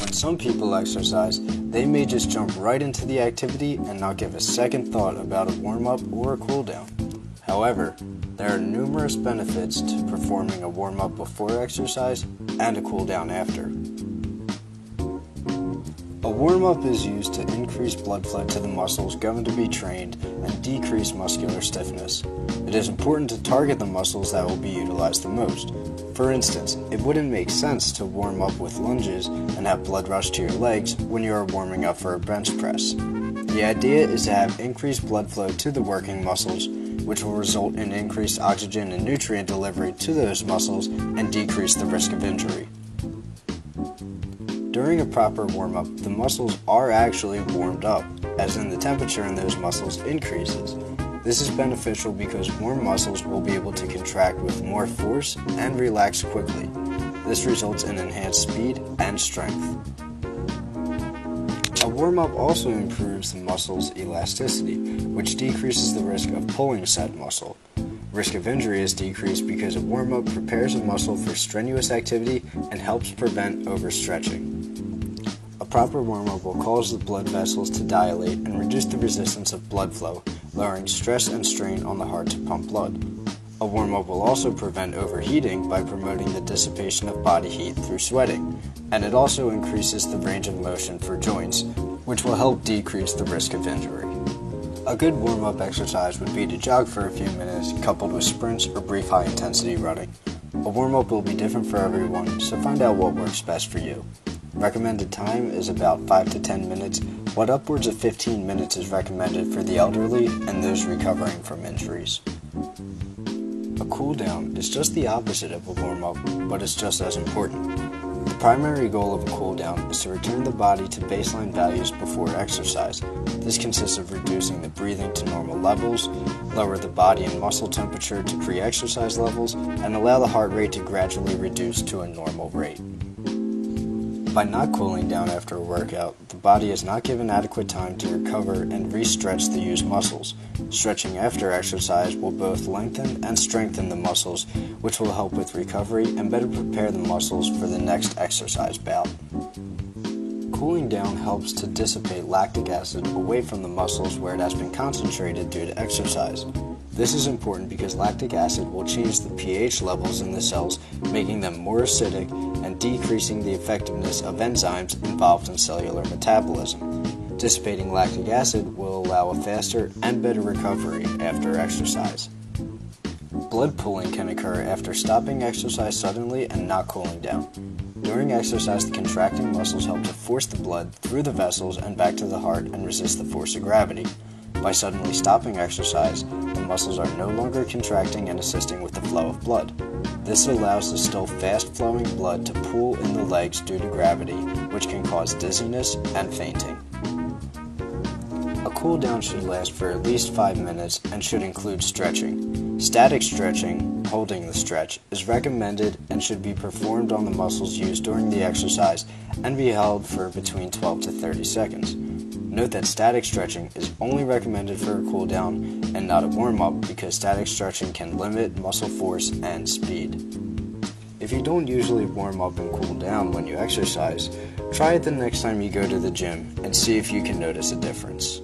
When some people exercise, they may just jump right into the activity and not give a second thought about a warm-up or a cool-down. However, there are numerous benefits to performing a warm-up before exercise and a cool-down after. A warm-up is used to increase blood flow to the muscles going to be trained and decrease muscular stiffness. It is important to target the muscles that will be utilized the most. For instance, it wouldn't make sense to warm up with lunges and have blood rush to your legs when you are warming up for a bench press. The idea is to have increased blood flow to the working muscles, which will result in increased oxygen and nutrient delivery to those muscles and decrease the risk of injury. During a proper warm-up, the muscles are actually warmed up, as in the temperature in those muscles increases. This is beneficial because warm muscles will be able to contract with more force and relax quickly. This results in enhanced speed and strength. A warm-up also improves the muscle's elasticity, which decreases the risk of pulling said muscle. Risk of injury is decreased because a warm-up prepares a muscle for strenuous activity and helps prevent overstretching. A proper warm-up will cause the blood vessels to dilate and reduce the resistance of blood flow, lowering stress and strain on the heart to pump blood. A warm-up will also prevent overheating by promoting the dissipation of body heat through sweating, and it also increases the range of motion for joints, which will help decrease the risk of injury. A good warm-up exercise would be to jog for a few minutes, coupled with sprints or brief high-intensity running. A warm-up will be different for everyone, so find out what works best for you. Recommended time is about 5 to 10 minutes, but upwards of 15 minutes is recommended for the elderly and those recovering from injuries. A cool-down is just the opposite of a warm-up, but it's just as important. The primary goal of a cool-down is to return the body to baseline values before exercise. This consists of reducing the breathing to normal levels, lower the body and muscle temperature to pre-exercise levels, and allow the heart rate to gradually reduce to a normal rate. By not cooling down after a workout, the body is not given adequate time to recover and re-stretch the used muscles. Stretching after exercise will both lengthen and strengthen the muscles, which will help with recovery and better prepare the muscles for the next exercise bout. Cooling down helps to dissipate lactic acid away from the muscles where it has been concentrated due to exercise. This is important because lactic acid will change the pH levels in the cells, making them more acidic and decreasing the effectiveness of enzymes involved in cellular metabolism. Dissipating lactic acid will allow a faster and better recovery after exercise. Blood pooling can occur after stopping exercise suddenly and not cooling down. During exercise, the contracting muscles help to force the blood through the vessels and back to the heart and resist the force of gravity. By suddenly stopping exercise, the muscles are no longer contracting and assisting with the flow of blood. This allows the still fast-flowing blood to pool in the legs due to gravity, which can cause dizziness and fainting. A cool down should last for at least 5 minutes and should include stretching. Static stretching, holding the stretch, is recommended and should be performed on the muscles used during the exercise and be held for between 12 to 30 seconds. Note that static stretching is only recommended for a cool down and not a warm-up because static stretching can limit muscle force and speed. If you don't usually warm up and cool down when you exercise, try it the next time you go to the gym and see if you can notice a difference.